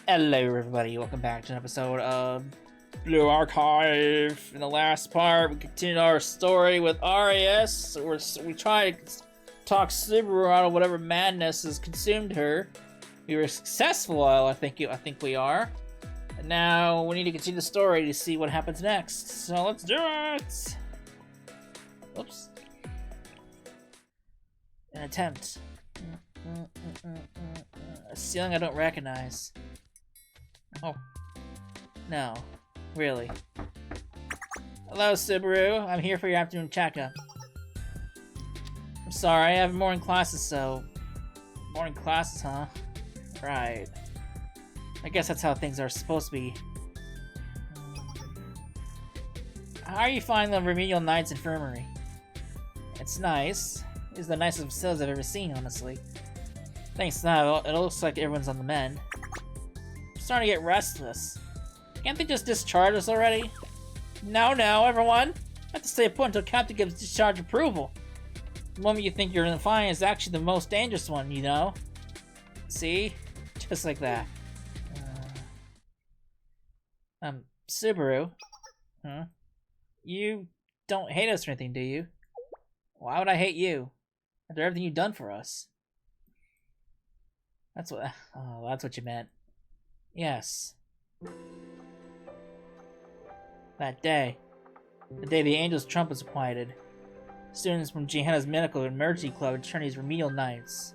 Hello everybody, welcome back to an episode of Blue Archive. In the last part, we continued our story with Arius. We tried to talk Subaru out of whatever madness has consumed her. We were successful, I think we are. And now we need to continue the story to see what happens next. So let's do it! Oops. An attempt. A ceiling I don't recognize. Oh. No. Really. Hello, Subaru. I'm here for your afternoon checkup. I'm sorry, I have morning classes, so... Morning classes, huh? Right. I guess that's how things are supposed to be. How are you finding the Remedial Knight's Infirmary? It's nice. It's the nicest facilities I've ever seen, honestly. Thanks now, it looks like everyone's on the mend. I'm starting to get restless. Can't they just discharge us already? No, everyone! I have to stay put until Captain gives discharge approval. The moment you think you're fine is actually the most dangerous one, you know? See? Just like that. Subaru? Huh? You don't hate us or anything, do you? Why would I hate you? After everything you've done for us. That's what. Oh, that's what you meant. Yes. That day. The day the Angel's Trump was quieted. Students from Gehenna's Medical Emergency Club turned these Remedial Knights,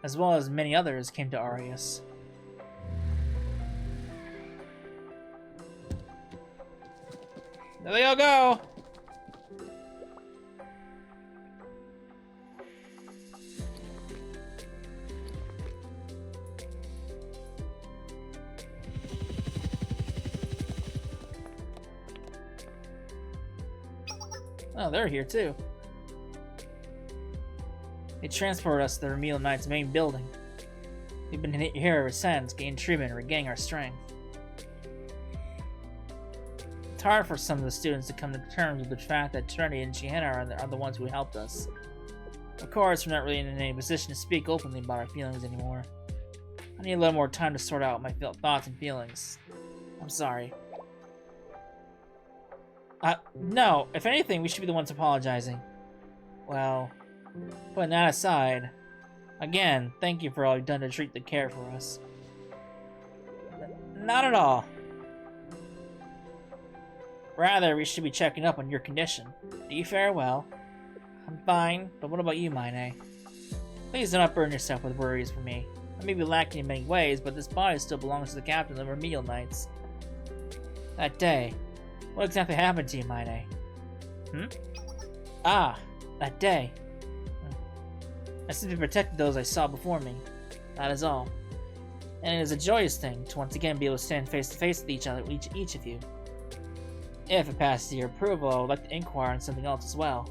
as well as many others, came to Arius. There they all go! Oh, they're here too. They transported us to the Remedial Knight's main building. We've been here ever since, getting treatment and regaining our strength. It's hard for some of the students to come to terms with the fact that Trinity and Gehenna are the ones who helped us. Of course, we're not really in any position to speak openly about our feelings anymore. I need a little more time to sort out my thoughts and feelings. I'm sorry. No. If anything, we should be the ones apologizing. Well, putting that aside, again, thank you for all you've done to treat the care for us. Not at all. Rather, we should be checking up on your condition. Do you fare well? I'm fine, but what about you, Mine? Please do not burden yourself with worries for me. I may be lacking in many ways, but this body still belongs to the captain of the Remedial Knights. That day, what exactly happened to you, Mine? Ah, that day. I simply protected those I saw before me. That is all. And it is a joyous thing to once again be able to stand face to face with each other, each of you. If it passes your approval, I would like to inquire on something else as well.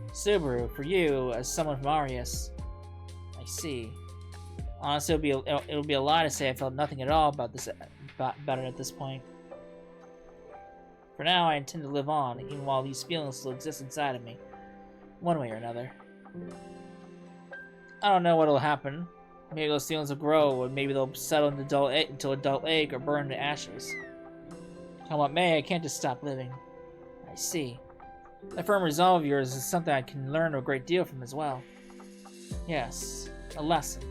Subaru, for you, as someone from Arius. I see. Honestly, it would be a lie to say I felt nothing at all about it at this point. For now, I intend to live on, even while these feelings still exist inside of me, one way or another. I don't know what'll happen. Maybe those feelings will grow, or maybe they'll settle into a dull egg or burn to ashes. Come what may, I can't just stop living. I see. That firm resolve of yours is something I can learn a great deal from as well. Yes, a lesson.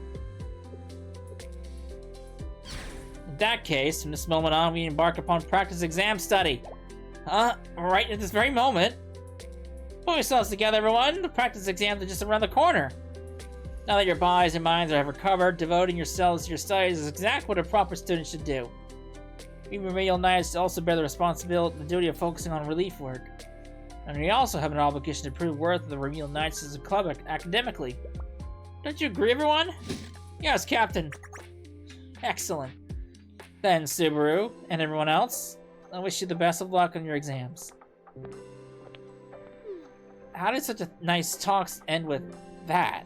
In that case, from this moment on, we embark upon practice exam study. Right at this very moment. Pull yourselves together, everyone. The practice exams are just around the corner. Now that your bodies and minds are recovered, devoting yourselves to your studies is exactly what a proper student should do. We Remedial Knights also bear the duty of focusing on relief work. And we also have an obligation to prove worth of the Remedial Knights as a club academically. Don't you agree, everyone? Yes, Captain. Excellent. Then, Subaru, and everyone else, I wish you the best of luck on your exams. How did such a nice talk end with that?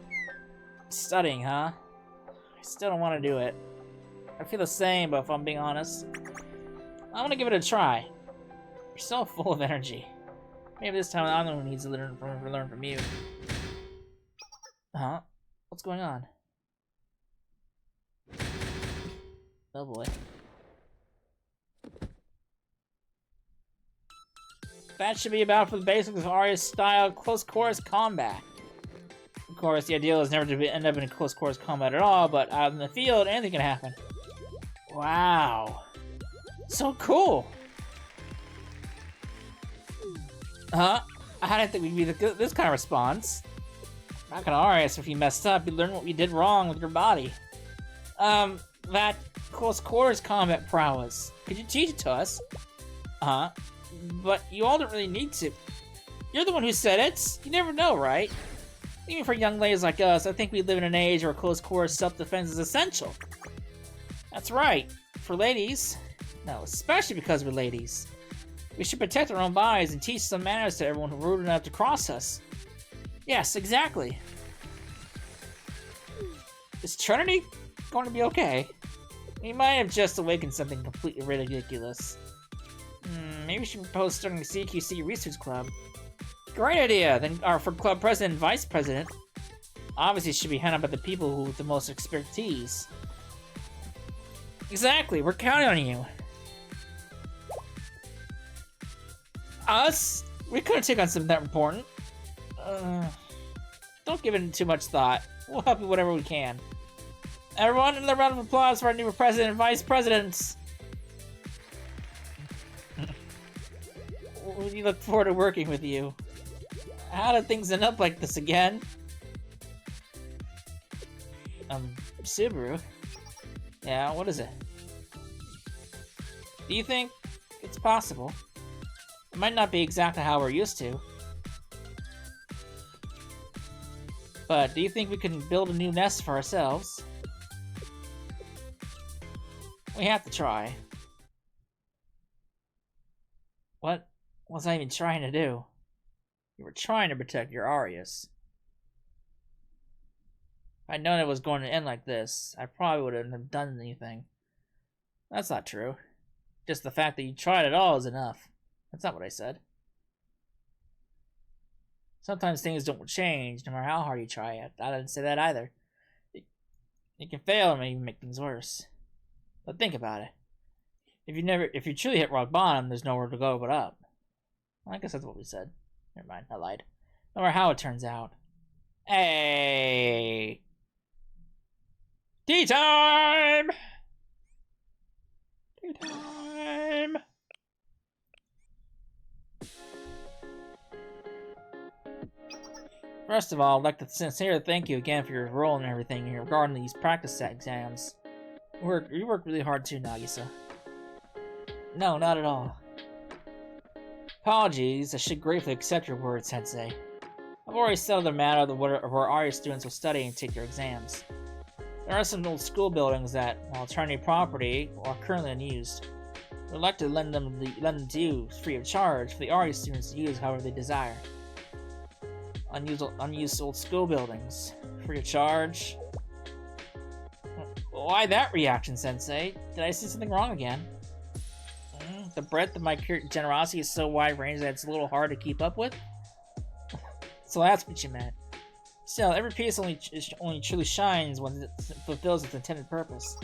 Studying, huh? I still don't want to do it. I feel the same, but if I'm being honest, I want to give it a try. You're so full of energy. Maybe this time I'm the one who needs to learn from you. Huh? What's going on? Oh boy. That should be about for the basics of Arius style close quarters combat. Of course, the ideal is never to end up in close quarters combat at all, but out in the field, anything can happen. Wow. So cool. Huh? I didn't think we'd be this kind of response. Back in Arius, if you messed up, you learned what you did wrong with your body. That close quarters combat prowess. Could you teach it to us? Uh-huh. But you all don't really need to. You're the one who said it. You never know, right? Even for young ladies like us, I think we live in an age where close quarters self-defense is essential. That's right. For ladies. No, especially because we're ladies. We should protect our own bodies and teach some manners to everyone who's rude enough to cross us. Yes, exactly. Is Trinity going to be okay? We might have just awakened something completely ridiculous. Maybe we should propose starting a CQC research club. Great idea! Then for club president and vice president, obviously it should be handled by the people who with the most expertise. Exactly, we're counting on you. Us? We couldn't take on something that important. Don't give it too much thought. We'll help you whatever we can. Everyone, another round of applause for our new president and vice presidents. We look forward to working with you. How did things end up like this again? Subaru? Yeah, what is it? Do you think it's possible? It might not be exactly how we're used to. But do you think we can build a new nest for ourselves? We have to try. What was I even trying to do? You were trying to protect your Arius. If I'd known it was going to end like this, I probably wouldn't have done anything. That's not true. Just the fact that you tried at all is enough. That's not what I said. Sometimes things don't change, no matter how hard you try it. I didn't say that either. You can fail and maybe make things worse. But think about it. If you truly hit rock bottom, there's nowhere to go but up. Well, I guess that's what we said. Never mind, I lied. No matter how it turns out. Hey! Tea time! Tea time! First of all, I'd like to sincerely thank you again for your role and everything here regarding these practice exams. You work really hard too, Nagisa. No, not at all. Apologies, I should gratefully accept your word, Sensei. I've already settled the matter of where Arius students will study and take their exams. There are some old school buildings that, while attorney property, are currently unused. We'd like to lend them to you free of charge for the Arius students to use however they desire. Unused old school buildings. Free of charge. Why that reaction, Sensei? Did I say something wrong again? The breadth of my generosity is so wide range that it's a little hard to keep up with? So that's what you meant. Still, every piece only truly shines when it fulfills its intended purpose.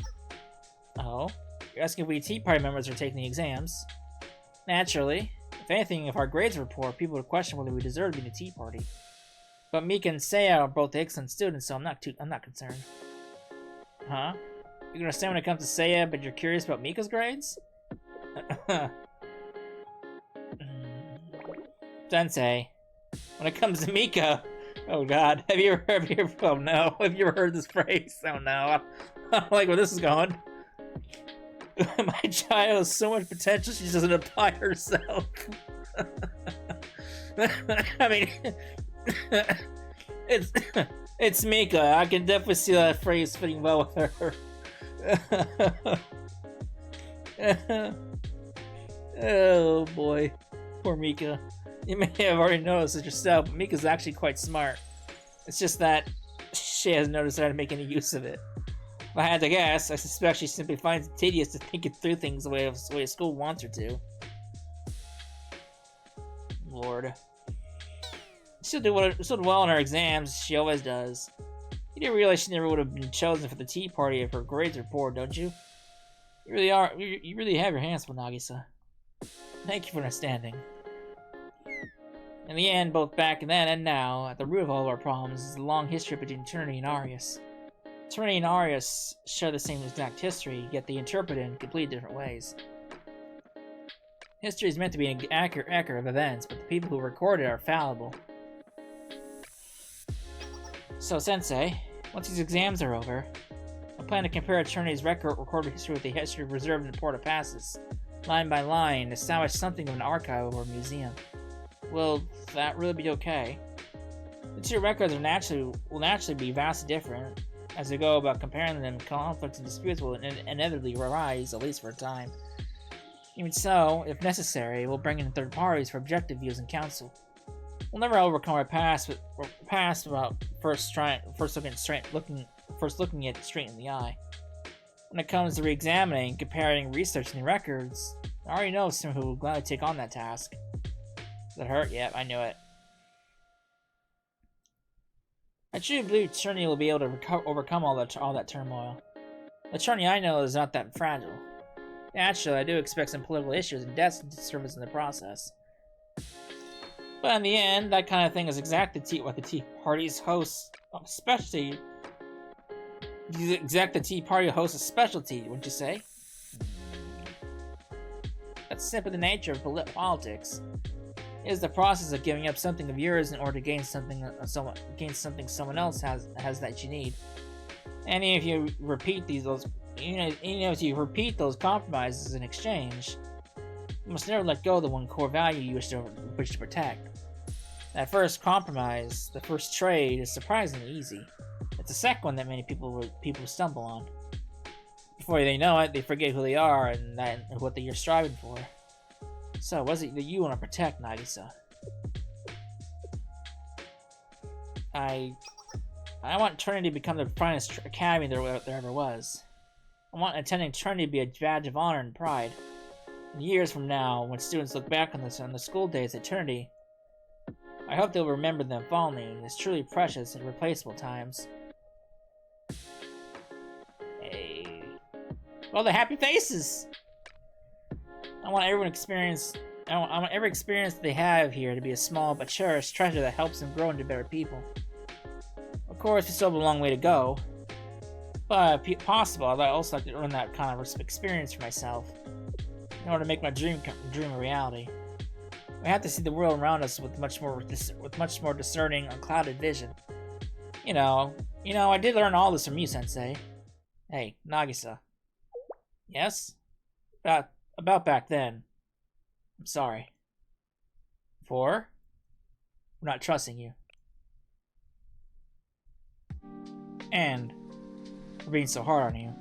Oh? You're asking if we Tea Party members are taking the exams? Naturally. If anything, if our grades were poor, people would question whether we deserve to be in the Tea Party. But Mika and Seiya are both excellent students, so I'm not concerned. Huh? You're gonna say when it comes to Seiya, but you're curious about Mika's grades? Sensei, when it comes to Mika, oh god, have you ever heard this phrase? Oh no, I don't like where this is going. My child has so much potential, she doesn't apply herself. I mean, it's Mika. I can definitely see that phrase fitting well with her. Oh boy, poor Mika. You may have already noticed it yourself, but Mika's actually quite smart. It's just that she hasn't noticed how to make any use of it. If I had to guess, I suspect she simply finds it tedious to think it through things the way school wants her to. Lord. She'll do well in her exams, she always does. You do realize she never would have been chosen for the Tea Party if her grades were poor, don't you? You really have your hands full, Nagisa. Thank you for understanding. In the end, both back then and now, at the root of all of our problems is the long history between Eternity and Arius. Eternity and Arius share the same exact history, yet they interpret it in completely different ways. History is meant to be an accurate record of events, but the people who record it are fallible. So, Sensei, once these exams are over, I plan to compare Eternity's recorded history with the history preserved in the Port of Passes, line by line, establish something of an archive or museum. Will that really be okay? The two records will naturally be vastly different. As we go about comparing them, conflicts and disputes will inevitably arise, at least for a time. Even so, if necessary, we'll bring in third parties for objective views and counsel. We'll never overcome our past without first looking it straight in the eye. When it comes to re-examining, comparing, researching the records, I already know someone who will gladly take on that task. Does that hurt? Yep, I knew it. I truly believe Eternity will be able to overcome all that turmoil. The Eternity I know is not that fragile. Naturally, I do expect some political issues and deaths to service in the process. But in the end, that kind of thing is exactly what the Tea Party's hosts, especially the Tea Party hosts a specialty, wouldn't you say? That's simply the nature of politics. It is the process of giving up something of yours in order to gain something someone else has that you need. And if you repeat those compromises in exchange, you must never let go of the one core value you wish to protect. That first compromise, the first trade, is surprisingly easy. It's the second one that many people stumble on. Before they know it, they forget who they are and what they are striving for. So, what is it that you want to protect, Nagisa? I want Eternity to become the finest academy there ever was. I want attending Eternity to be a badge of honor and pride. In years from now, when students look back on the school days at Eternity, I hope they'll remember them fondly in these truly precious and irreplaceable times. Hey. Well, the happy faces! I want every experience they have here to be a small but cherished treasure that helps them grow into better people. Of course, we still have a long way to go, but if possible, I'd also like to earn that kind of experience for myself in order to make my dream a reality. We have to see the world around us with much more discerning, unclouded vision. You know, I did learn all this from you, Sensei. Hey, Nagisa. Yes? About back then. I'm sorry. For not trusting you. And for being so hard on you.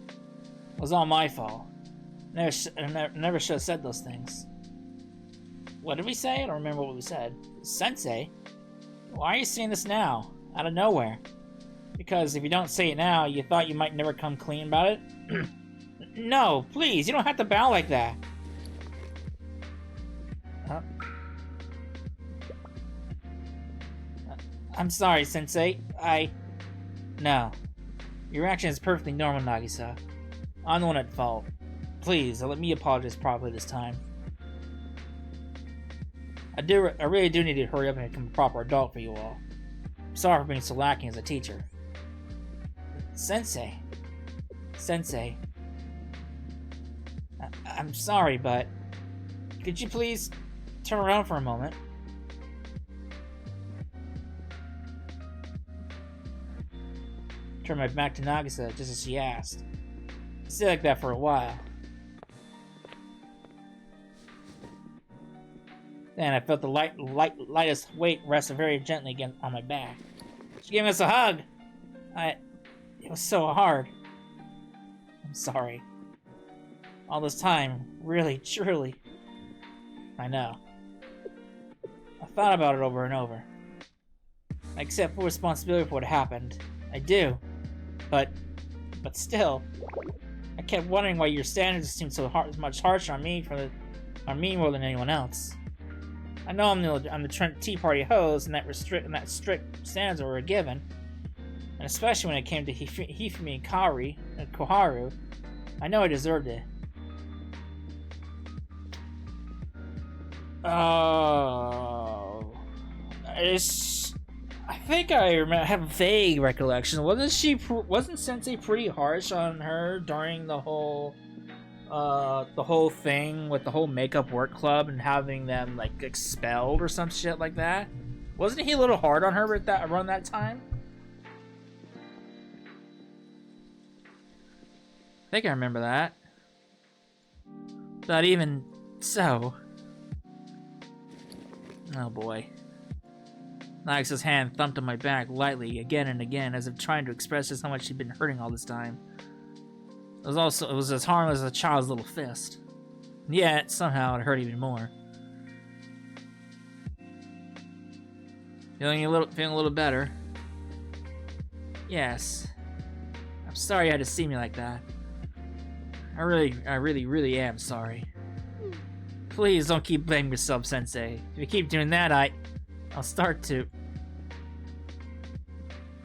It was all my fault. Never should have said those things. What did we say? I don't remember what we said. Sensei? Why are you saying this now? Out of nowhere? Because if you don't say it now, you thought you might never come clean about it? No, please, you don't have to bow like that. Huh? I'm sorry, Sensei. No. Your reaction is perfectly normal, Nagisa. I'm the one at fault. Please, let me apologize properly this time. I really do need to hurry up and become a proper adult for you all. I'm sorry for being so lacking as a teacher. Sensei. I'm sorry, but could you please turn around for a moment? Turned my back to Nagisa just as she asked. I stayed like that for a while. Then I felt the lightest weight rest very gently again on my back. She gave us a hug. It was so hard. I'm sorry. All this time, really, truly. I know. I thought about it over and over. I accept full responsibility for what happened. I do. But still, I kept wondering why your standards seemed so much harsher on me more than anyone else. I know I'm the Tea Party host, and that strict standards were given. And especially when it came to Hifumi and Koharu. I know I deserved it. Oh... I think I have a vague recollection. Wasn't Sensei pretty harsh on her during the whole thing with the whole makeup work club and having them like expelled or some shit like that? Wasn't he a little hard on her at around that time? I think I remember that. But even so... Oh boy. Nagasa's hand thumped on my back lightly again and again as if trying to express just how much she'd been hurting all this time. It was as harmless as a child's little fist. Yet, somehow it hurt even more. Feeling a little better? Yes. I'm sorry you had to see me like that. I really am sorry. Please don't keep blaming yourself, Sensei. If you keep doing that, I'll start to...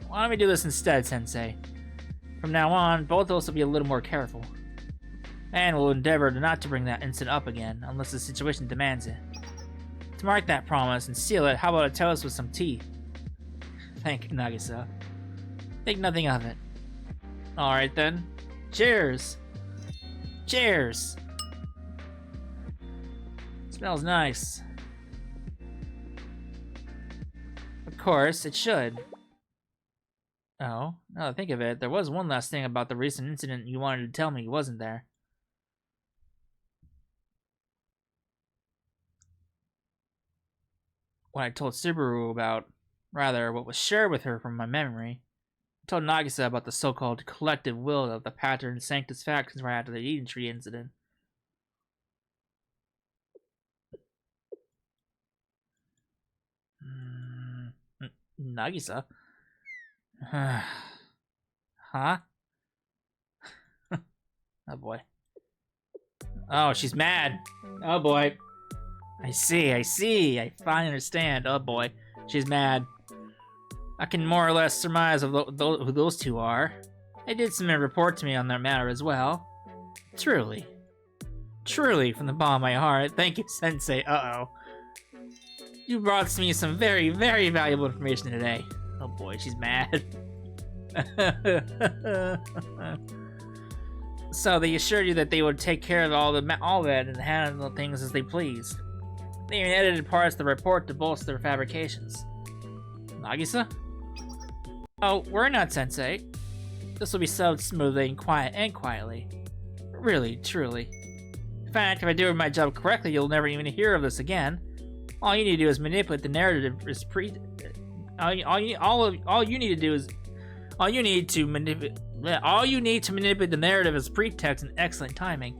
Why don't we do this instead, Sensei? From now on, both of us will be a little more careful. And we'll endeavor not to bring that incident up again, unless the situation demands it. To mark that promise and seal it, how about a toast with some tea? Thank you, Nagisa. Think nothing of it. Alright then. Cheers! Cheers! Smells nice. Of course, it should. Oh, now that I think of it, there was one last thing about the recent incident you wanted to tell me, wasn't there? What I told Subaru about, rather, what was shared with her from my memory. I told Nagisa about the so-called collective will of the Pattern Sanctus factions right after the Eden Tree incident. Nagisa? Huh? Oh boy. Oh, she's mad. Oh boy. I see. I finally understand. Oh boy. She's mad. I can more or less surmise who those two are. They did submit a report to me on their matter as well. Truly. Truly, from the bottom of my heart. Thank you, Sensei. Uh-oh. You brought me some very, very valuable information today. Oh boy, she's mad. So they assured you that they would take care of all that and handle things as they pleased. They even edited parts of the report to bolster their fabrications. Nagisa? Oh, we're not, Sensei. This will be solved smoothly and quietly. Really, truly. In fact, if I do my job correctly, you'll never even hear of this again. All you need to do is manipulate the narrative all you need to manipulate the narrative as pretext and excellent timing.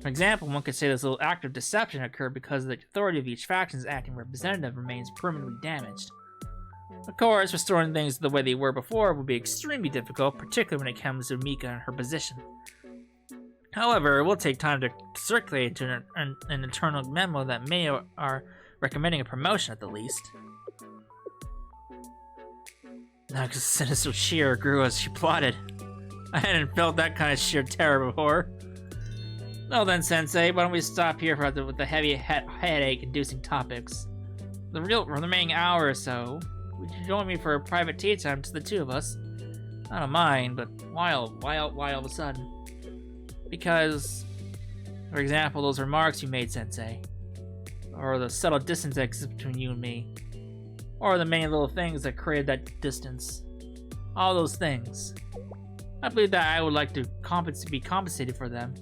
For example, one could say this little act of deception occurred because the authority of each faction's acting representative remains permanently damaged. Of course, restoring things the way they were before would be extremely difficult, particularly when it comes to Mika and her position. However, it will take time to circulate to an internal memo that may are recommending a promotion at the least. Nagasa's sinister cheer grew as she plotted. I hadn't felt that kind of sheer terror before. Well then, Sensei, why don't we stop here with the heavy headache-inducing topics? For the remaining hour or so, would you join me for a private tea time to the two of us? I don't mind, but why all of a sudden? Because, for example, those remarks you made, Sensei. Or the subtle distance that exists between you and me. Or the many little things that created that distance. All those things. I believe that I would like to be compensated for them.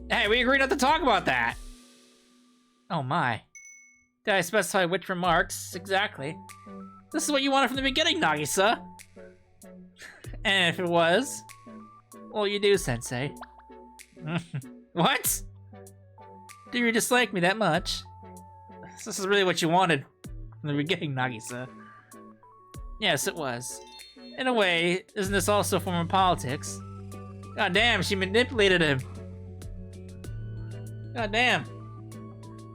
Hey, we agreed not to talk about that! Oh my. Did I specify which remarks exactly? This is what you wanted from the beginning, Nagisa! And if it was, well, you do, Sensei. What? Do you dislike me that much? This is really what you wanted from the beginning, Nagisa. Yes, it was. In a way, isn't this also a form of politics? God damn, she manipulated him. God damn.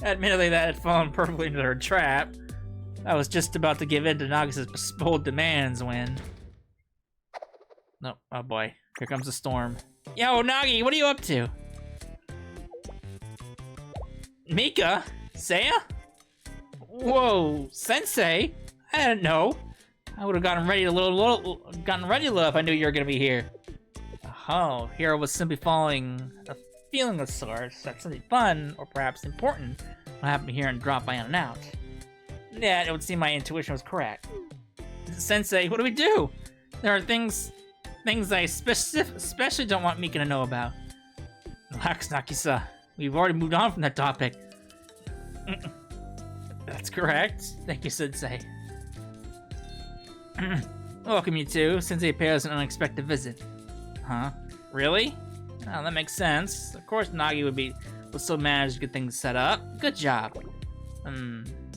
Admittedly, that had fallen perfectly into her trap. I was just about to give in to Nagis's bold demands when... No, oh boy. Here comes the storm. Yo, Nagi, what are you up to? Mika? Seiya? Whoa, Sensei? I didn't know. I would have gotten ready a little if I knew you were gonna be here. Oh, Hero was simply following a feeling of sorts that something fun or perhaps important will happen here and drop by unannounced. Yeah, it would seem my intuition was correct. Sensei, what do we do? There are things I especially don't want Mika to know about. Relax, Nagisa. We've already moved on from that topic. That's correct. Thank you, Sensei. Welcome, you two. Sensei paid us an unexpected visit. Huh? Really? Oh, that makes sense. Of course Nagi would still manage to get things set up. Good job.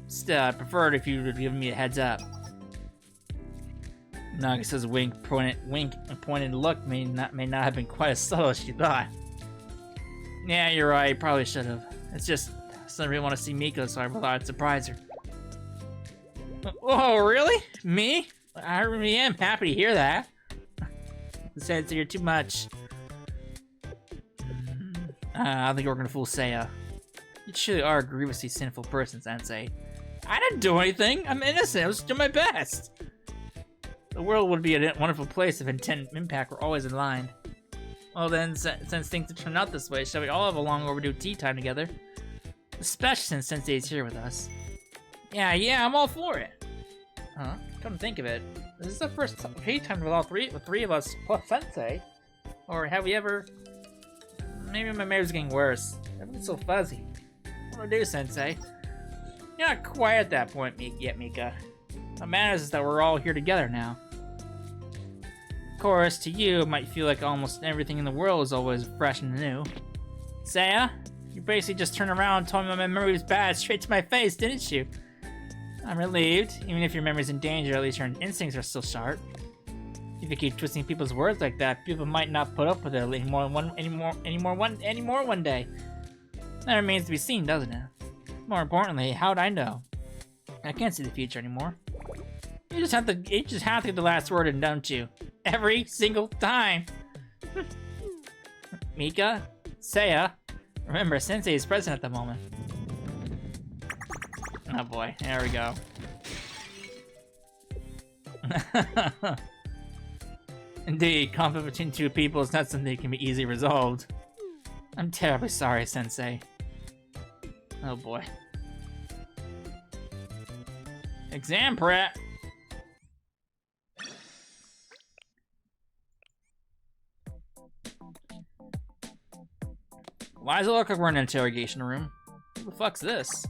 Still, I preferred if you would have given me a heads up. Nagisa's wink and pointed look may not have been quite as subtle as she thought. Yeah, you're right. Probably should have. It's just, I didn't really want to see Miko, so I thought I'd surprise her. Oh, really? Me? I really am happy to hear that. Sensei, you're too much. I don't think we're gonna fool Seiya. You truly are a grievously sinful person, Sensei. I didn't do anything. I'm innocent. I was doing my best. The world would be a wonderful place if intent and impact were always in line. Well then, since things have turned out this way, shall we all have a long overdue tea time together? Especially since Sensei is here with us. Yeah, I'm all for it. Huh? Come to think of it, this is the first tea time with three of us plus Sensei. Or have we ever... Maybe my memory's getting worse. Everything's so fuzzy. What do I do, Sensei? You're not quite at that point yet, Mika. What matters is that we're all here together now. Of course, to you, it might feel like almost everything in the world is always fresh and new. Seiya, you basically just turned around and told me my memory was bad straight to my face, didn't you? I'm relieved. Even if your memory's in danger, at least your instincts are still sharp. If you keep twisting people's words like that, people might not put up with it anymore one day. That remains to be seen, doesn't it? More importantly, how'd I know? I can't see the future anymore. You just have to get the last word in, don't you? Every single time. Mika, Seiya, remember Sensei is present at the moment. Oh boy, there we go. Indeed, conflict between two people is not something that can be easily resolved. I'm terribly sorry, Sensei. Oh boy. Exam prep! Why does it look like we're in an interrogation room? Who the fuck's this?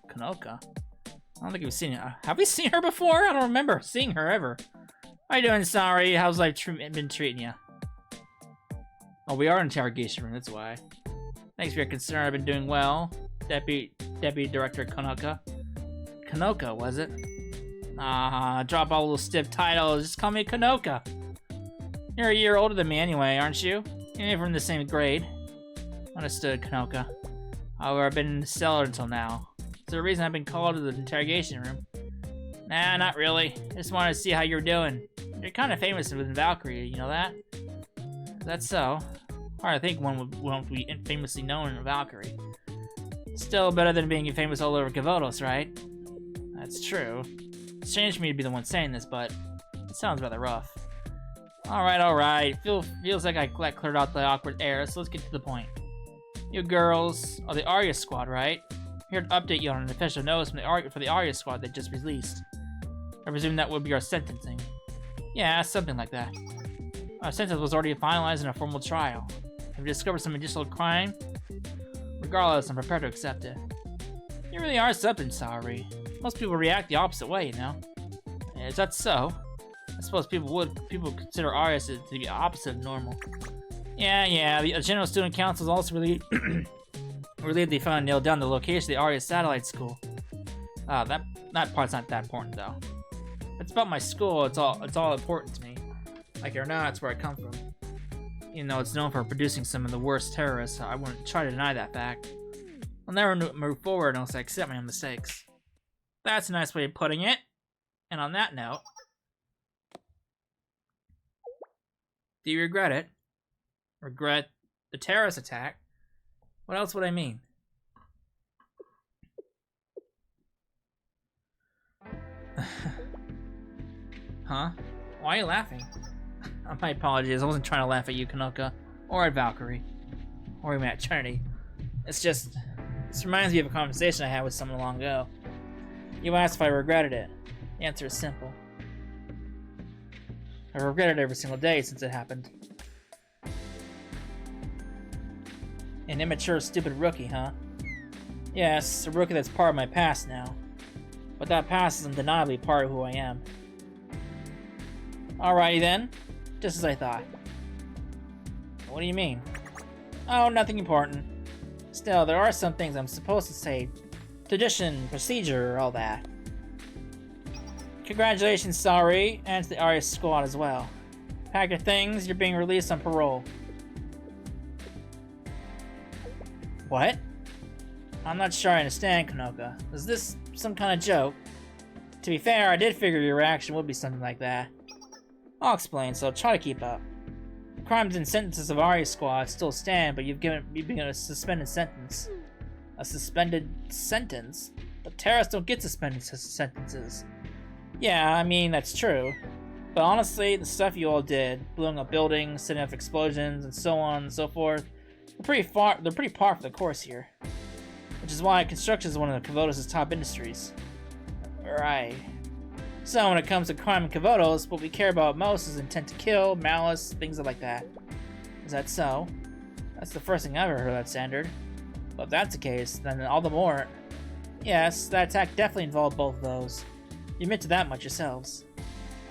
Kanoka? I don't think we've seen her. Have we seen her before? I don't remember seeing her ever. How you doing, Sorry? How's life been treating you? Oh, we are in an interrogation room, that's why. Thanks for your concern, I've been doing well. Deputy Director Kanoka. Kanoka, was it? Drop all those stiff titles, just call me Kanoka. You're a year older than me anyway, aren't you? You're even in the same grade. Understood, Kanoka. However, I've been in the cellar until now. Is there a reason I've been called to the interrogation room? Nah, not really. Just wanted to see how you're doing. You're kind of famous within Valkyrie, you know that? That's so. Hard to think one would be famously known in Valkyrie. Still better than being famous all over Kavotos, right? That's true. It's strange for me to be the one saying this, but it sounds rather rough. Alright. Feels like I cleared out the awkward air, so let's get to the point. You girls are the Arius squad, right? Here to update you on an official notice for the Arius squad they just released. I presume that would be our sentencing. Yeah, something like that. Our sentence was already finalized in a formal trial. Have you discovered some additional crime? Regardless, I'm prepared to accept it. You really are something, Sorry. Most people react the opposite way, you know? Is that so? I suppose people consider Arius to be the opposite of normal. Yeah, the General Student Council is also relieved they finally nailed down the location of the Arius Satellite School. That part's not that important, though. It's about my school, it's all important to me. Like it or not, it's where I come from. Even though it's known for producing some of the worst terrorists, I wouldn't try to deny that fact. I'll never move forward unless I accept my own mistakes. That's a nice way of putting it. And on that note, do you regret it? Regret the terrorist attack? What else would I mean? Huh? Why are you laughing? My apologies, I wasn't trying to laugh at you, Kanoka. Or at Valkyrie. Or even at Trinity. It's just... This reminds me of a conversation I had with someone long ago. You asked if I regretted it. The answer is simple. I regret it every single day since it happened. An immature, stupid rookie, huh? Yes, a rookie that's part of my past now. But that past is undeniably part of who I am. Alrighty then. Just as I thought. What do you mean? Oh, nothing important. Still, there are some things I'm supposed to say. Tradition, procedure, all that. Congratulations, Sari, and to the Arius squad as well. Pack your things, you're being released on parole. What? I'm not sure I understand, Kanoka. Is this some kind of joke? To be fair, I did figure your reaction would be something like that. I'll explain, so try to keep up. The crimes and sentences of Arius squad still stand, but you've been given a suspended sentence. A suspended sentence? But terrorists don't get suspended sentences. Yeah, I mean, that's true. But honestly, the stuff you all did, blowing up buildings, setting off explosions, and so on and so forth, they're pretty par for the course here. Which is why construction is one of the Coldest's top industries. Right. So when it comes to crime in Coldest, what we care about most is intent to kill, malice, things like that. Is that so? That's the first thing I've ever heard of that standard. But if that's the case, then all the more... Yes, that attack definitely involved both of those. You admit to that much yourselves.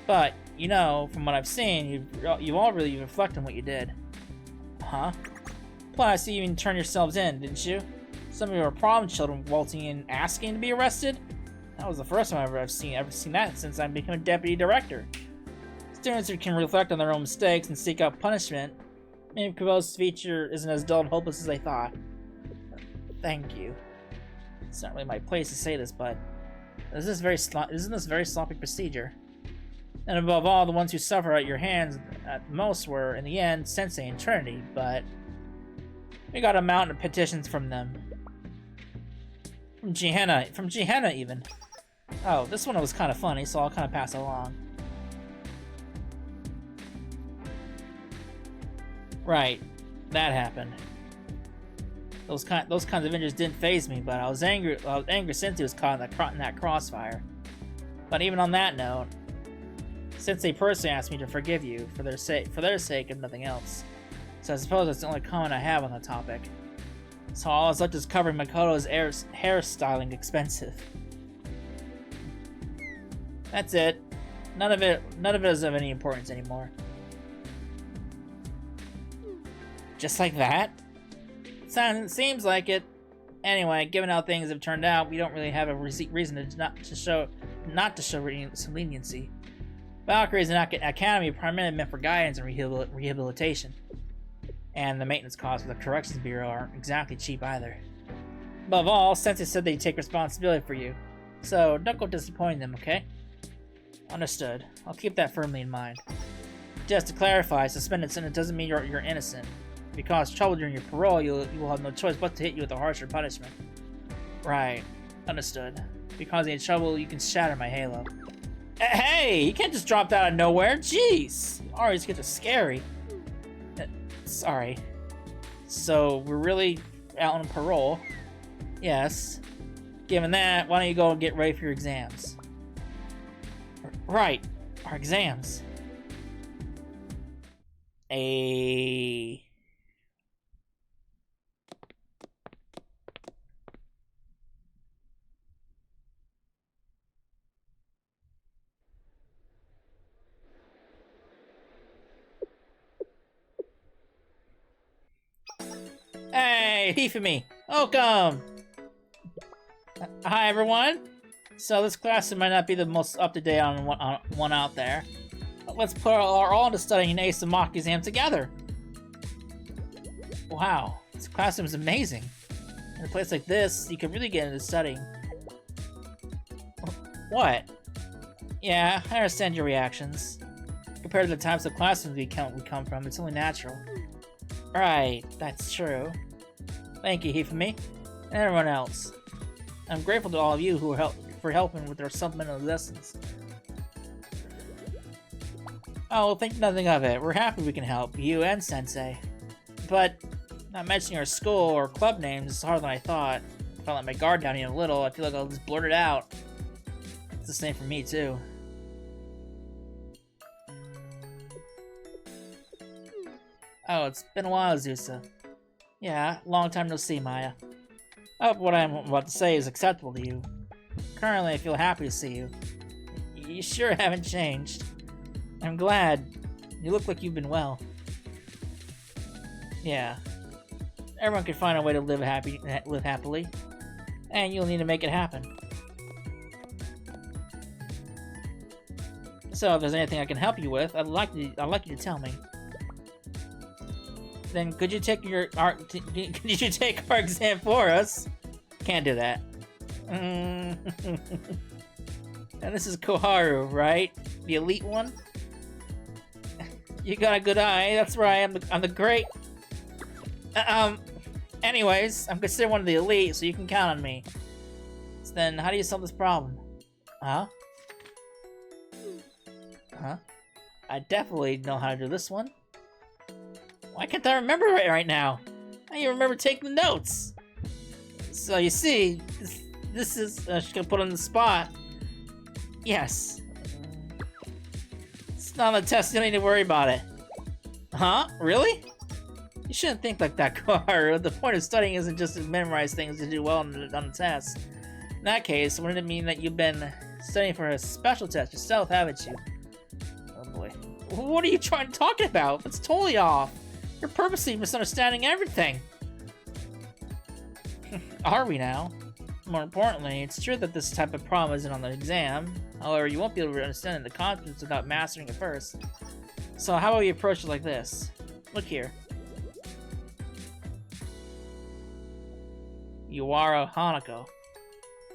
But, you know, from what I've seen, you all really reflect on what you did. Huh? Plus, you even turned yourselves in, didn't you? Some of your problem children waltzing in asking to be arrested? That was the first time I've ever seen that since I became a deputy director. Students who can reflect on their own mistakes and seek out punishment. Maybe Coldest's future isn't as dull and hopeless as I thought. Thank you. It's not really my place to say this, but isn't this very sloppy procedure? And above all, the ones who suffer at your hands at most were, in the end, Sensei and Trinity, but we got a mountain of petitions from them. From Gehenna even. Oh, this one was kind of funny, so I'll kind of pass it along. Right, that happened. Those kinds of injuries didn't faze me, but I was angry Sensei was caught in that crossfire. But even on that note, Sensei personally asked me to forgive you for their sake and nothing else. So I suppose that's the only comment I have on the topic. So all that's left is covering Makoto's hairstyling expensive. That's it. None of it is of any importance anymore. Just like that? Seems like it. Anyway, given how things have turned out, we don't really have a reason not to show some leniency. Valkyrie is an academy primarily meant for guidance and rehabilitation. And the maintenance costs for the Corrections Bureau aren't exactly cheap either. Above all, Sensei said they'd take responsibility for you. So, don't go disappointing them, okay? Understood. I'll keep that firmly in mind. Just to clarify, suspended sentence doesn't mean you're innocent. If you cause trouble during your parole, you will have no choice but to hit you with a harsher punishment. Right. Understood. If you cause any trouble, you can shatter my halo. Hey! You can't just drop that out of nowhere! Jeez! Arius gets scary. Sorry. So, we're really out on parole. Yes. Given that, why don't you go and get ready for your exams? Right. Our exams. Hey, Hifumi! Welcome! Hi, everyone! So this class might not be the most up-to-date one out there. But let's put our all into studying an ace and mock exam together! Wow, this classroom is amazing. In a place like this, you can really get into studying. What? Yeah, I understand your reactions. Compared to the types of classrooms we come from, it's only natural. Right, that's true. Thank you, Hifumi, and everyone else. I'm grateful to all of you who for helping with their supplemental lessons. Oh, think nothing of it. We're happy we can help, you and Sensei. But, not mentioning our school or club names is harder than I thought. If I let my guard down even a little, I feel like I'll just blurt it out. It's the same for me, too. Oh, it's been a while, Zusa. Yeah, long time no see, Maya. I hope what I'm about to say is acceptable to you. Currently, I feel happy to see you. You sure haven't changed. I'm glad. You look like you've been well. Yeah. Everyone can find a way to live happily. And you'll need to make it happen. So, if there's anything I can help you with, I'd like you to tell me. Then could you take our exam for us? Can't do that. And this is Koharu, right? The elite one? You got a good eye. That's right. I'm the great. Anyways, I'm considered one of the elite, so you can count on me. So then, how do you solve this problem? Huh? Huh? I definitely know how to do this one. Why can't I remember it right now? I even remember taking the notes. So you see, this is just gonna put on the spot. Yes. It's not on the test. You don't need to worry about it. Huh? Really? You shouldn't think like that, Koharu. The point of studying isn't just to memorize things to do well on the test. In that case, wouldn't it mean that you've been studying for a special test yourself, haven't you? Oh boy. What are you talking about? That's totally off. You're purposely misunderstanding everything. Are we now? More importantly, it's true that this type of problem isn't on the exam. However, you won't be able to understand the concepts without mastering it first. So how about we approach it like this? Look here. Yuara Hanako.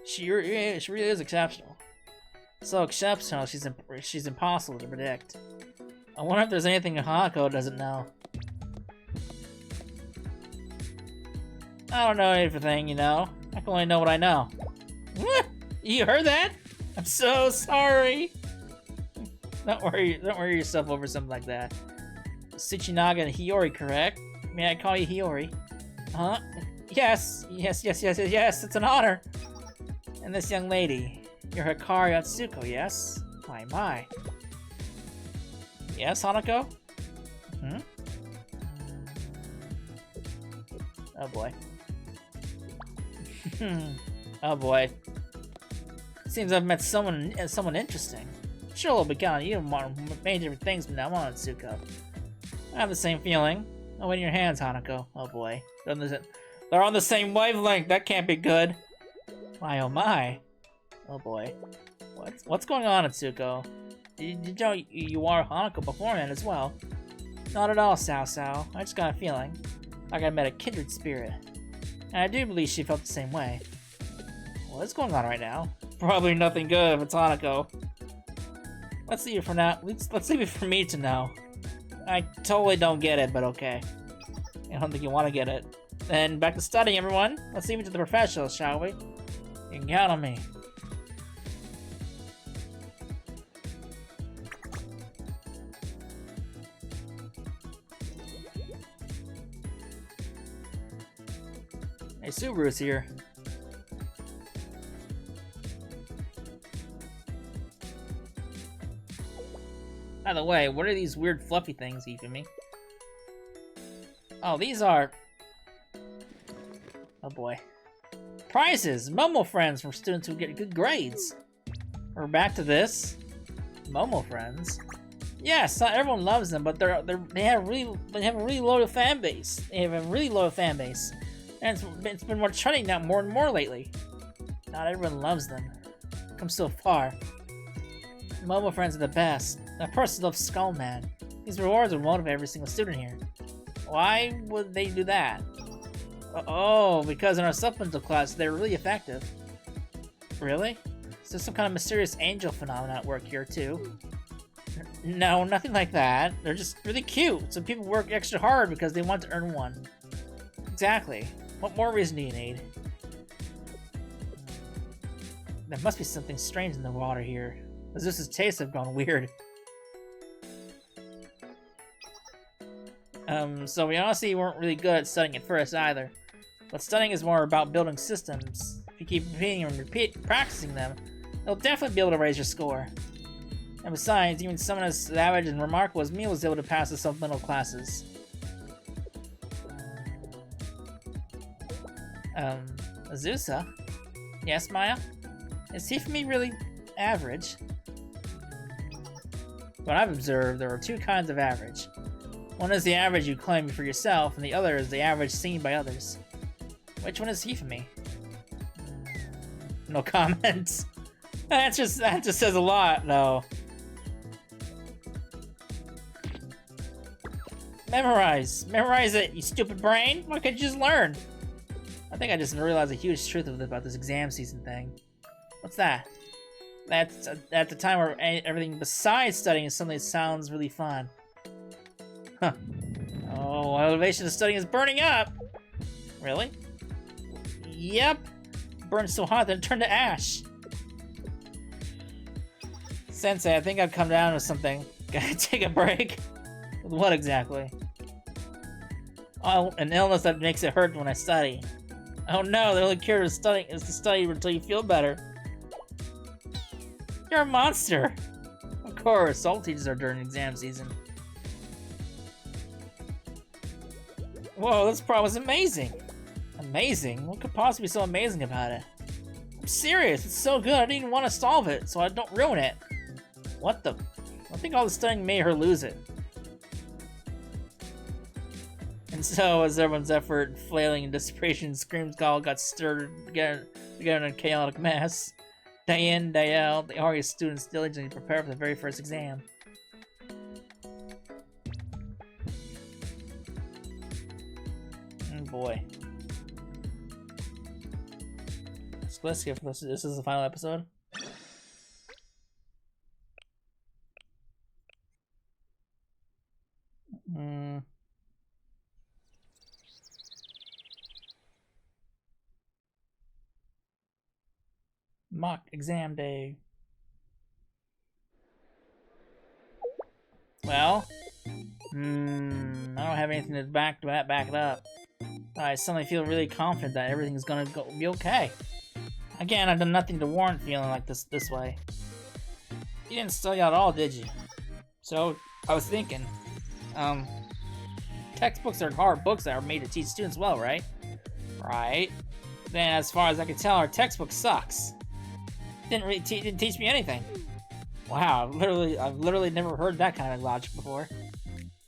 She really is exceptional. So exceptional, she's impossible to predict. I wonder if there's anything Hanako doesn't know. I don't know everything, you know. I can only know what I know. You heard that? I'm so sorry. Don't worry yourself over something like that. Tsuchinaga and Hiyori, correct? May I call you Hiyori? Huh? Yes, it's an honor. And this young lady, you're Hikari Atsuko, yes? My. Yes, Hanako? Hmm? Oh boy. Oh boy. Seems I've met someone interesting. Sure, I'll be counting you on many different things from now on, Atsuko. I have the same feeling. Oh, in your hands, Hanako. Oh boy. They're on the same wavelength. That can't be good. My oh my. Oh boy. What's going on, Atsuko? Did you know you are Hanako beforehand as well? Not at all, Sao. I just got a feeling. Like I met a kindred spirit. And I do believe she felt the same way. What's going on right now? Probably nothing good if it's Hanako. Let's leave it for now. Let's leave it for me to know. I totally don't get it, but okay. I don't think you want to get it. Then back to studying, everyone. Let's leave it to the professionals, shall we? You can count on me. Hey, Subaru's here. By the way, what are these weird fluffy things, Hifumi? Oh, these are... Oh boy. Prizes! Momo friends from students who get good grades. We're back to this. Momo friends? Yes, not everyone loves them, but they have a really loyal fan base. And it's been more trending now more and more lately. Not everyone loves them. Come so far. Momo friends are the best. I personally love Skullman. These rewards would motivate every single student here. Why would they do that? Oh, because in our supplemental class, they're really effective. Really? Is there some kind of mysterious angel phenomenon at work here, too? No, nothing like that. They're just really cute, so people work extra hard because they want to earn one. Exactly. What more reason do you need? There must be something strange in the water here. Zeus's tastes have gone weird. So we honestly weren't really good at studying at first either. But studying is more about building systems. If you keep repeating and practicing them, you'll definitely be able to raise your score. And besides, even someone as savage and remarkable as me was able to pass the supplemental classes. Azusa? Yes, Maya? Is he for me really average? What I've observed, there are two kinds of average. One is the average you claim for yourself, and the other is the average seen by others. Which one is he for me? No comments. That just says a lot, though. Memorize. Memorize it, you stupid brain. Why can't you just learn? I think I just realized a huge truth about this exam season thing. What's that? That's at the time where everything besides studying suddenly sounds really fun. Huh. Oh, elevation of studying is burning up! Really? Yep. Burned so hot that it turned to ash. Sensei, I think I've come down with something. Gotta take a break. With what exactly? Oh, an illness that makes it hurt when I study. Oh no, the only cure to studying is to study until you feel better. You're a monster! Of course, all teachers are during exam season. Whoa, this problem was amazing! Amazing? What could possibly be so amazing about it? I'm serious, it's so good I didn't even want to solve it, so I don't ruin it. What the? I think all the studying made her lose it. And so, as everyone's effort, flailing in desperation, screams all got stirred together in a chaotic mess. Day in, day out, the Arius students diligently prepare for the very first exam. Oh boy. So let's skip this. This is the final episode. Mock exam day. Well, I don't have anything to back it up. I suddenly feel really confident that everything's gonna be okay. Again, I've done nothing to warrant feeling like this way. You didn't study at all, did you? So, I was thinking, textbooks are hard books that are made to teach students well, right? Right. Then, as far as I can tell, our textbook sucks. Didn't teach me anything. Wow, I've literally never heard that kind of logic before.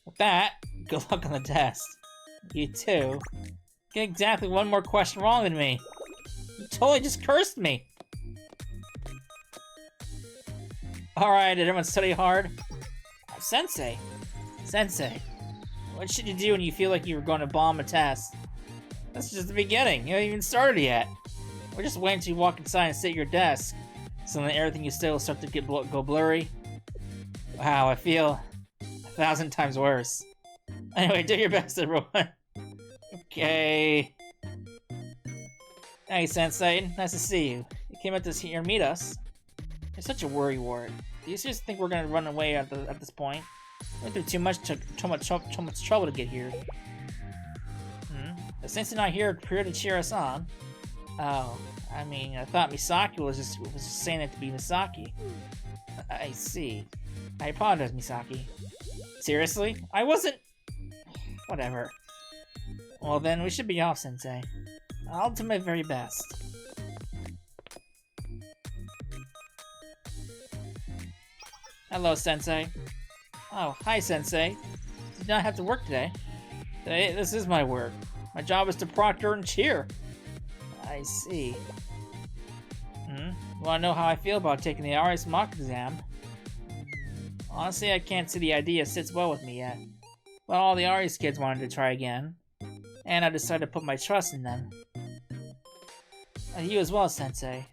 With that, good luck on the test. You too. Get exactly one more question wrong than me. You totally just cursed me. Alright, did everyone study hard? Oh, Sensei, what should you do when you feel like you were going to bomb a test? That's just the beginning. You haven't even started yet. We're just waiting till you walk inside and sit at your desk. So then everything you say will start to go blurry. Wow, I feel 1,000 times worse. Anyway, do your best, everyone. Okay. Hey, Sensei. Nice to see you. You came out here to meet us. You're such a worrywart. Do you seriously think we're gonna run away at this point? We went through too much trouble to get here. The Sensei not here to cheer us on. Oh, I mean, I thought Misaki was just saying it to be Misaki. I see. I apologize, Misaki. Seriously? I wasn't... Whatever. Well then, we should be off, Sensei. I'll do my very best. Hello, Sensei. Oh, hi, Sensei. Did not have to work today. This is my work. My job is to proctor and cheer. I see. You wanna know how I feel about taking the Arius mock exam? Honestly, I can't see the idea sits well with me yet. But all the Arius kids wanted to try again, and I decided to put my trust in them. And you as well, Sensei.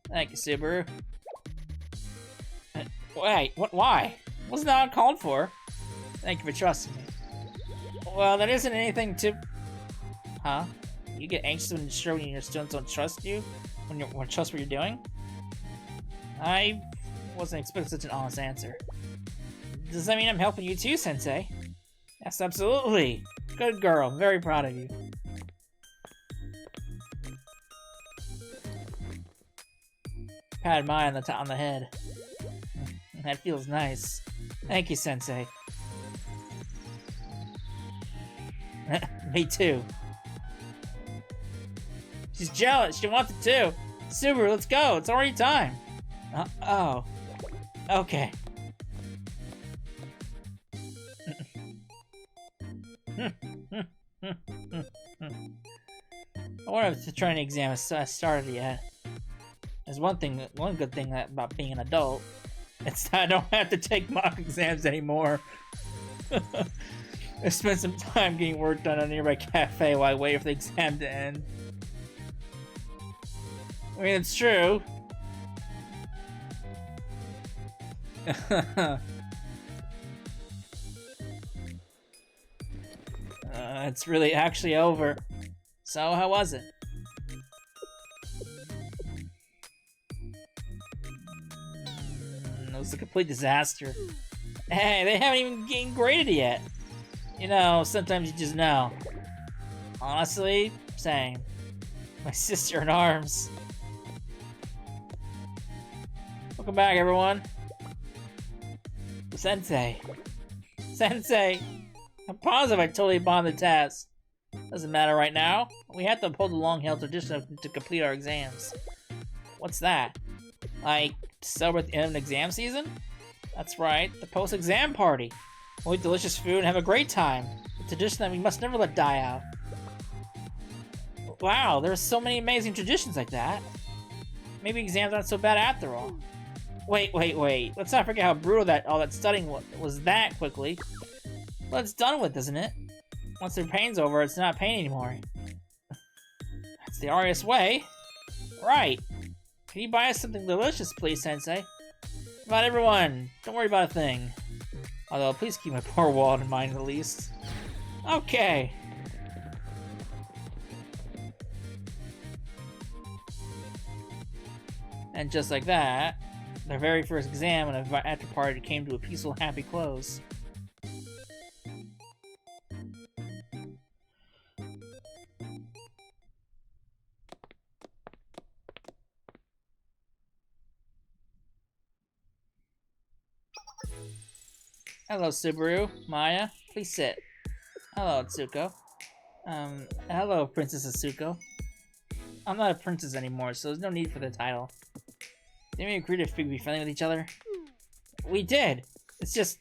Thank you, Subaru. Wait, what? Why? Wasn't that uncalled for? Thank you for trusting me. Well, that isn't anything to... Huh? You get anxious when you're sure when your students don't trust you? When you trust what you're doing? I wasn't expecting such an honest answer. Does that mean I'm helping you too, Sensei? Yes, absolutely. Good girl. I'm very proud of you. Pat mine on the head. That feels nice. Thank you, Sensei. Me too. She's jealous. She wants it too. Subaru, let's go. It's already time. Oh. Okay. I wonder if the training exam has started yet. There's one good thing about being an adult. It's that I don't have to take mock exams anymore. I spent some time getting work done at a nearby cafe while I wait for the exam to end. I mean, it's true. It's really actually over. So, how was it? It was a complete disaster. Hey, they haven't even getting graded yet. You know, sometimes you just know. Honestly, same. My sister in arms. Welcome back, everyone. Sensei. Sensei! I'm positive I totally bombed the test. Doesn't matter right now. We have to uphold the long-held tradition to complete our exams. What's that? Like, celebrate the end of the exam season? That's right, the post-exam party. We'll eat delicious food and have a great time. A tradition that we must never let die out. Wow, there's so many amazing traditions like that. Maybe exams aren't so bad after all. Wait. Let's not forget how brutal all that studying was that quickly. Well, it's done with, isn't it? Once their pain's over, it's not pain anymore. That's the Arius way. Right. Can you buy us something delicious, please, Sensei? About everyone. Don't worry about a thing. Although, please keep my poor wallet in mind, at least. Okay. And just like that, their very first exam and after party came to a peaceful, happy close. Hello, Subaru. Maya, please sit. Hello, Atsuko. Hello, Princess Atsuko. I'm not a princess anymore, so there's no need for the title. Didn't we agree to be friendly with each other? We did! It's just...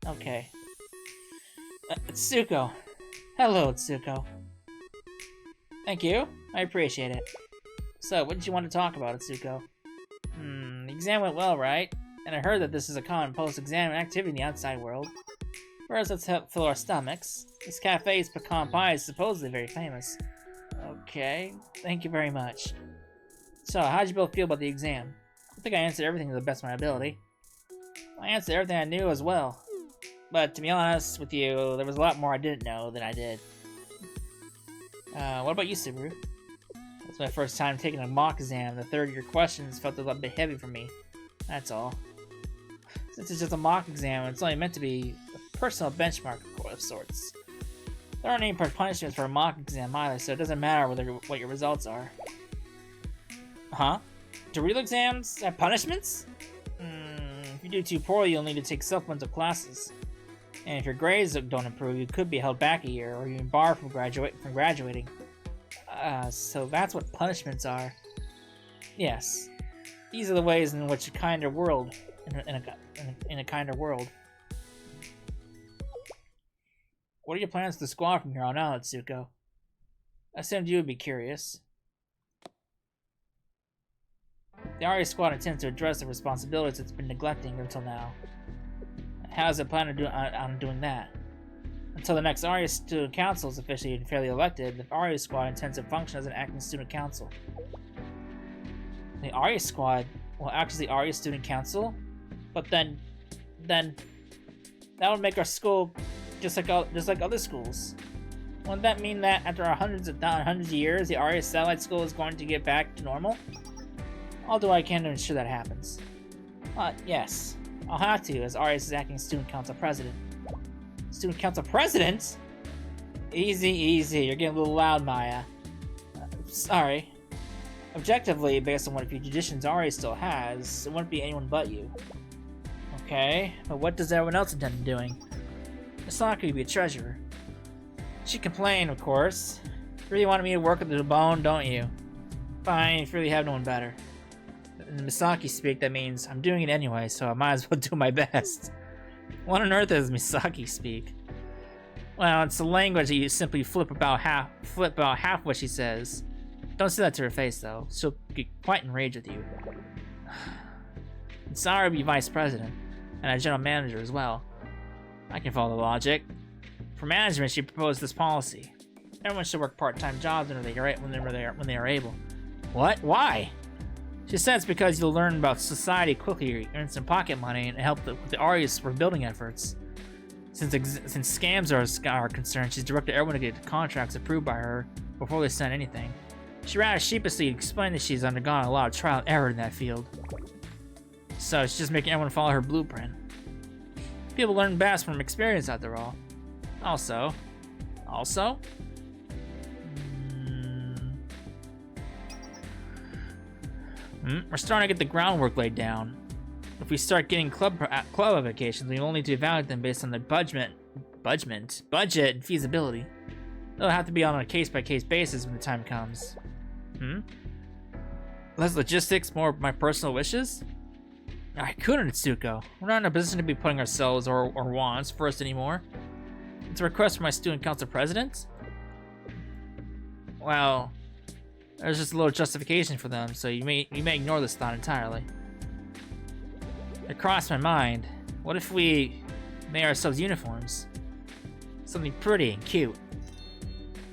Okay. Atsuko. Hello, Atsuko. Thank you. I appreciate it. So, what did you want to talk about, Atsuko? The exam went well, right? And I heard that this is a common post-exam activity in the outside world. First, let's help fill our stomachs. This cafe's pecan pie is supposedly very famous. Okay, thank you very much. So, how did you both feel about the exam? I think I answered everything to the best of my ability. I answered everything I knew as well. But to be honest with you, there was a lot more I didn't know than I did. What about you, Subaru? It's my first time taking a mock exam. The third-year questions felt a little bit heavy for me. That's all. Since it's just a mock exam, it's only meant to be a personal benchmark of sorts. There aren't any punishments for a mock exam either, so it doesn't matter what your results are. Huh? Do real exams have punishments? If you do too poorly, you'll need to take supplemental classes. And if your grades don't improve, you could be held back a year, or even barred from graduating. So that's what punishments are. Yes. These are the ways in which a kinder world, in a kinder world. What are your plans for the squad from here on out, Atsuko? I assumed you would be curious. The Arius squad intends to address the responsibilities it's been neglecting until now. How does it plan on doing that? Until the next Arius Student Council is officially and fairly elected, the Arius squad intends to function as an acting student council. The Arius squad will act as the Arius Student Council? But then that would make our school just like other schools. Wouldn't that mean that after hundreds of years, the Arius Satellite School is going to get back to normal? I'll do what I can to ensure that happens. Yes. I'll have to, as Arius is acting Student Council President. Student Council President? Easy, easy. You're getting a little loud, Maya. Sorry. Objectively, based on what few traditions Arius still has, it wouldn't be anyone but you. Okay, but what does everyone else intend on doing? It's not going to be a treasurer. She complained, of course. Really wanted me to work with the bone, don't you? Fine, if you really have no one better. In Misaki speak, that means I'm doing it anyway, so I might as well do my best. What on earth is Misaki speak? Well, it's a language that you simply flip about half what she says. Don't say that to her face, though. She'll get quite enraged with you. Sarah will be vice president, and a general manager as well. I can follow the logic. For management, she proposed this policy. Everyone should work part-time jobs when they are able. What? Why? She said it's because you'll learn about society quickly, earn some pocket money, and help with the Arius rebuilding efforts. Since scams are concerned, she's directed everyone to get contracts approved by her before they sign anything. She rather sheepishly explained that she's undergone a lot of trial and error in that field. So she's just making everyone follow her blueprint. People learn best from experience, after all. Also? We're starting to get the groundwork laid down. If we start getting club applications, we will need to evaluate them based on the budget and feasibility. They'll have to be on a case-by-case basis when the time comes. Less logistics, more of my personal wishes? I couldn't, Tsuko. We're not in a position to be putting ourselves or wants first anymore. It's a request from my student council president? Well, there's just a little justification for them, so you may ignore this thought entirely. It crossed my mind. What if we made ourselves uniforms? Something pretty and cute.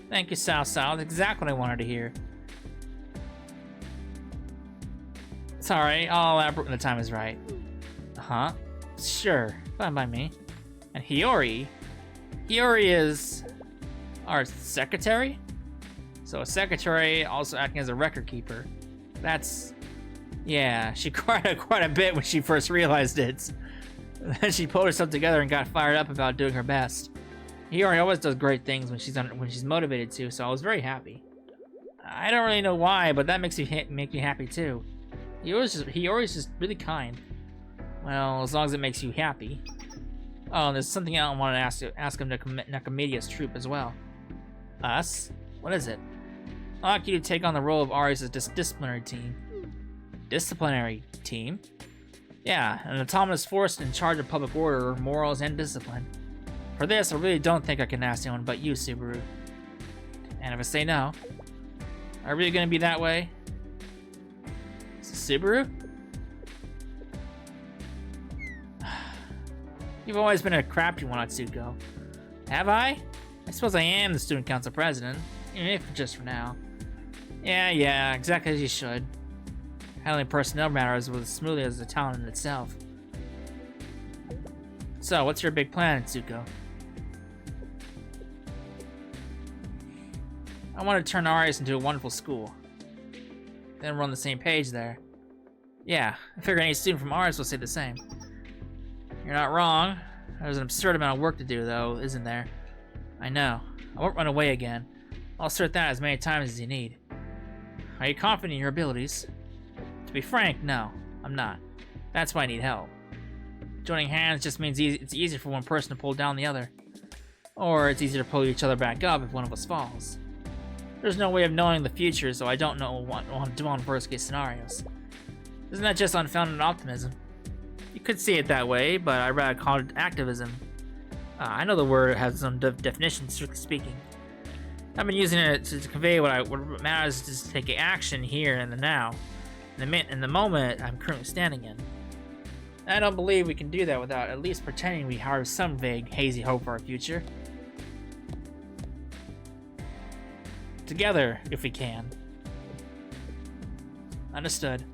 Thank you, Sao. That's exactly what I wanted to hear. It's alright, I'll elaborate when the time is right. Huh? Sure, fine by me. And Hiyori? Hiyori is our secretary? So a secretary also acting as a record keeper. That's... yeah, she cried quite a bit when she first realized it. Then she pulled herself together and got fired up about doing her best. Hiyori always does great things when she's motivated to, so I was very happy. I don't really know why, but that makes me happy too. Hiyori's just really kind. Well, as long as it makes you happy. Oh, and there's something else I want to ask him to Nakamedia's troop as well. Us? What is it? I'd like you to take on the role of Arius' disciplinary team. Disciplinary team? Yeah, an autonomous force in charge of public order, morals, and discipline. For this, I really don't think I can ask anyone but you, Subaru. And if I say no, are you really gonna be that way? Subaru? You've always been a crafty one, Atsuko. Have I? I suppose I am the student council president, even if just for now. Yeah, exactly as you should. Handling personnel matters as smoothly as the talent in itself. So, what's your big plan, Atsuko? I want to turn Arius into a wonderful school. Then we're on the same page there. Yeah, I figure any student from Arius will say the same. You're not wrong. There's an absurd amount of work to do, though, isn't there? I know. I won't run away again. I'll assert that as many times as you need. Are you confident in your abilities? To be frank, no, I'm not. That's why I need help. Joining hands just means it's easier for one person to pull down the other. Or it's easier to pull each other back up if one of us falls. There's no way of knowing the future, so I don't know what to do on worst-case scenarios. Isn't that just unfounded optimism? You could see it that way, but I'd rather call it activism. I know the word has some definition, strictly speaking. I've been using it to convey what matters is to take action here and the now, in the moment I'm currently standing in. I don't believe we can do that without at least pretending we harbor some vague, hazy hope for our future. Together, if we can. Understood.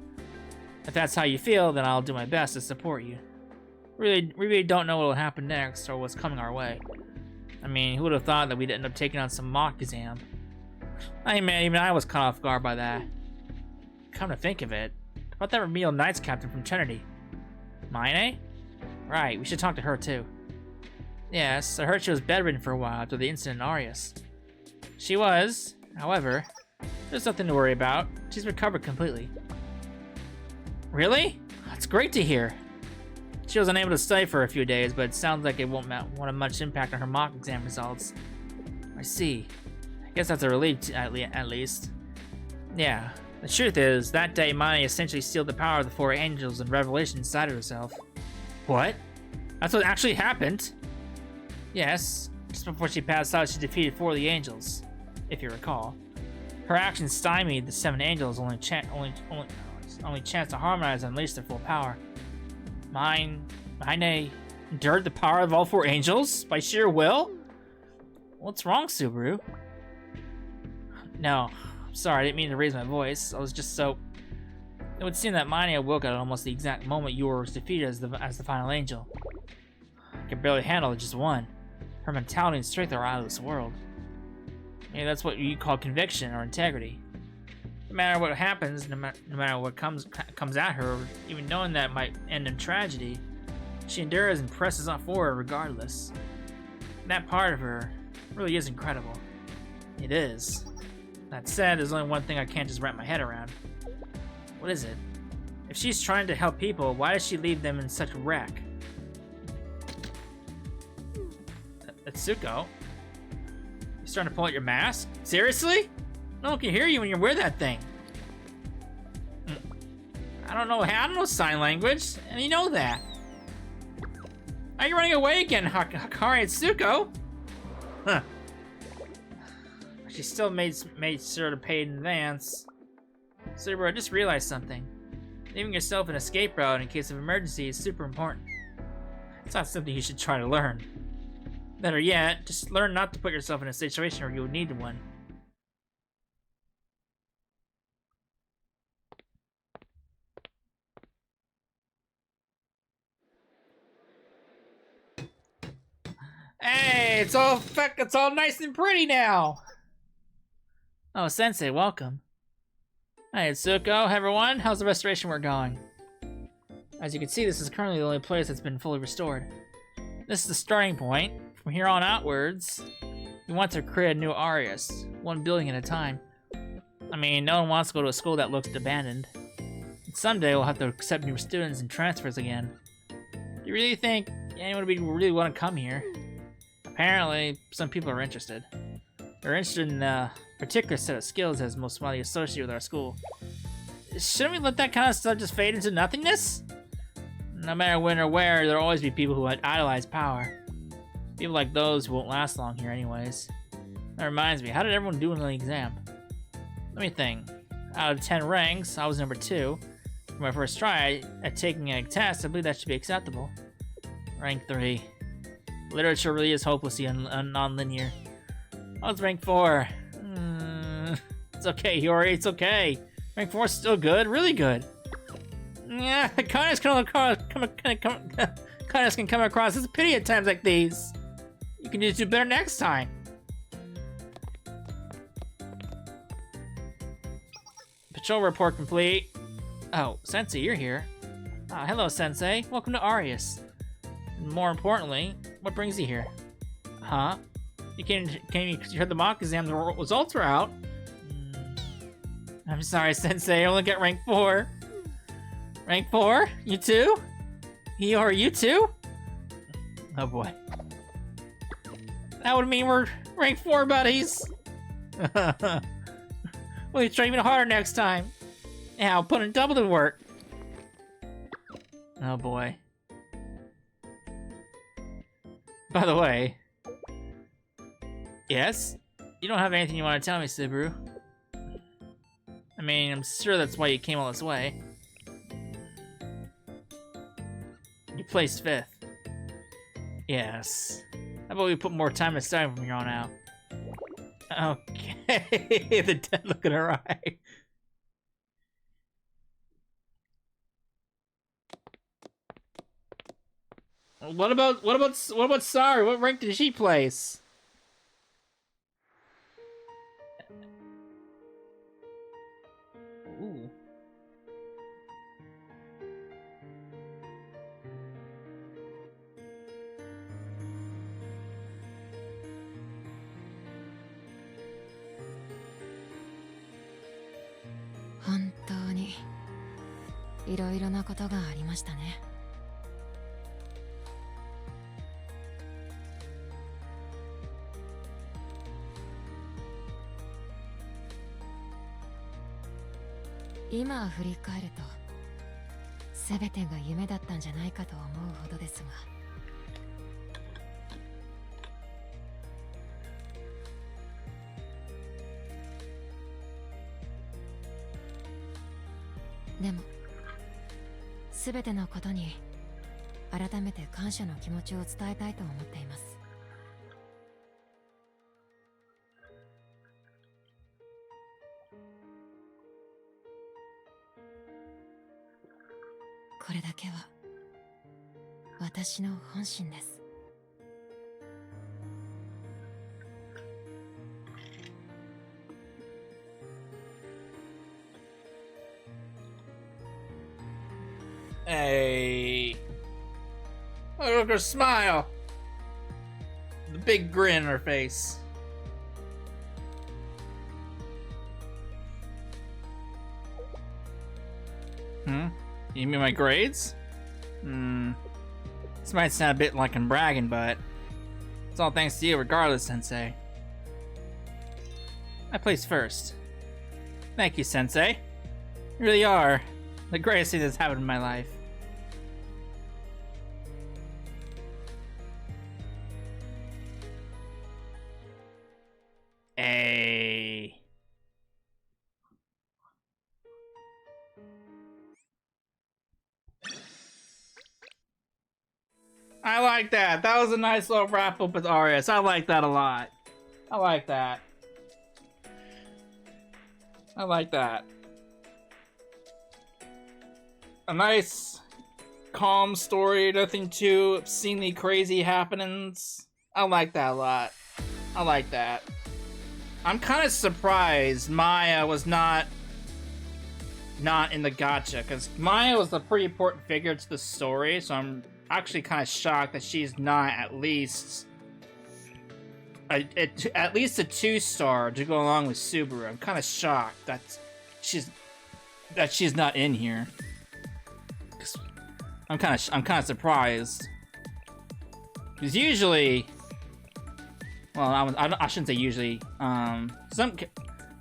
If that's how you feel, then I'll do my best to support you. We really don't know what will happen next or what's coming our way. I mean, who would have thought that we'd end up taking on some mock exam? I mean, even I was caught off guard by that. Come to think of it, about that remedial Knights captain from Trinity. Mine? Right, we should talk to her too. Yes, I heard she was bedridden for a while after the incident in Arius. She was, however, there's nothing to worry about. She's recovered completely. Really? That's great to hear. She was unable to study for a few days, but it sounds like it won't have much impact on her mock exam results. I see. I guess that's a relief at least. Yeah. The truth is, that day Mane essentially sealed the power of the four angels and revelation inside of herself. What? That's what actually happened? Yes. Just before she passed out, she defeated 4 of the angels, if you recall. Her actions stymied the 7 angels' only chance to harmonize and unleash their full power. Mine endured the power of all 4 angels by sheer will? What's wrong, Subaru? No, I'm sorry, I didn't mean to raise my voice. I was just so... It would seem that Mine awoke at almost the exact moment you were defeated as the final angel. I could barely handle just one. Her mentality and strength are out of this world. Maybe that's what you call conviction or integrity. No matter what happens, no matter what comes at her, even knowing that it might end in tragedy, she endures and presses on forward regardless. That part of her really is incredible. It is. That said, there's only one thing I can't just wrap my head around. What is it? If she's trying to help people, why does she leave them in such wreck? Atsuko? You starting to pull out your mask? Seriously? No one can hear you when you wear that thing. I don't know sign language, and you know that. Are you running away again, Hakari Atsuko? Huh. She still made sure to pay in advance. Subaru, I just realized something. Leaving yourself an escape route in case of emergency is super important. It's not something you should try to learn. Better yet, just learn not to put yourself in a situation where you would need one. Hey, it's all nice and pretty now. Oh, Sensei, welcome. Hey, Atsuko, everyone. How's the restoration work going? As you can see, this is currently the only place that's been fully restored. This is the starting point. From here on outwards, we want to create a new Arius, one building at a time. I mean, no one wants to go to a school that looks abandoned. And someday we'll have to accept new students and transfers again. Do you really think anyone would really want to come here? Apparently, some people are interested. They're interested in a particular set of skills that's most widely associated with our school. Shouldn't we let that kind of stuff just fade into nothingness? No matter when or where, there'll always be people who idolize power. People like those who won't last long here anyways. That reminds me, how did everyone do in the exam? Let me think. Out of 10 ranks, I was number 2. For my first try at taking a test, I believe that should be acceptable. Rank 3. Literature really is hopelessly non-linear. I was rank 4. It's okay, Hiyori, it's okay. Rank 4 is still good, really good. Yeah, kindness can come across as a pity at times like these. You can just do better next time. Patrol report complete. Oh, Sensei, you're here. Hello, Sensei. Welcome to Arius. And more importantly, what brings you here? Huh? You heard the mock exam, the results were out. I'm sorry, Sensei, I only got rank 4. Rank 4? You too? Are you too? Oh boy. That would mean we're rank 4 buddies. We'll try even harder next time. Yeah, I'll put in double the work. Oh boy. By the way. Yes? You don't have anything you want to tell me, Subaru? I mean, I'm sure that's why you came all this way. You placed 5th. Yes. How about we put more time to study from here on out? Okay. The dead look in her eye. What about Sari? What rank did she place? Ooh. Hontou いろいろなことがありましたね。今振り返ると、すべてが夢だったんじゃないかと思うほどですが。でも、すべてのことに改めて感謝の気持ちを伝えたいと思っています。これだけは私の本心です。Hey. Oh, look at her smile. The big grin on her face. You mean my grades? This might sound a bit like I'm bragging, but it's all thanks to you regardless, Sensei. I placed first. Thank you, Sensei. You really are the greatest thing that's happened in my life. Hey. I like that. That was a nice little wrap up with Arius. I like that a lot. I like that. I like that. A nice, calm story, nothing too obscenely crazy happenings. I like that a lot. I like that. I'm kind of surprised Maya was not in the gacha, because Maya was a pretty important figure to the story, so I'm actually kind of shocked that she's not at least a 2-star to go along with Subaru. I'm kind of shocked that she's not in here. I'm kind of surprised, because usually, well, I shouldn't say usually. Some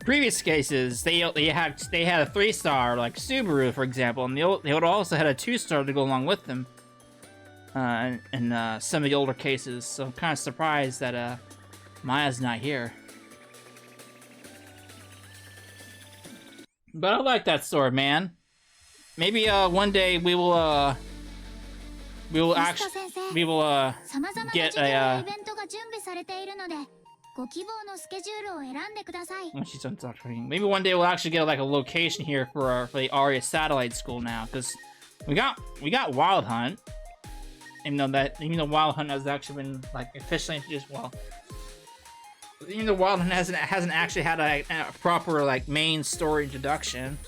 previous cases they had a 3-star, like Subaru, for example, and they would also had a 2-star to go along with them. In some of the older cases, so I'm kind of surprised that Maya's not here. But I like that story, man. Maybe one day we will get a maybe one day we'll actually get like a location here for the Arius Satellite School now, because we got Wild Hunt. Even though Wild Hunt has actually been like officially introduced, well, even though Wild Hunt hasn't actually had a proper like main story introduction.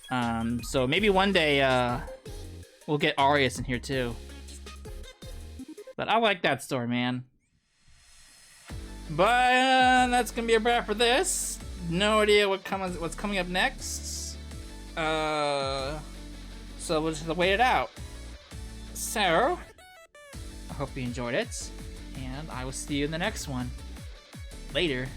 So maybe one day we'll get Arius in here too. But I like that story, man. But that's gonna be a wrap for this. No idea what's coming up next. So we'll just wait it out. So, I hope you enjoyed it, and I will see you in the next one. Later.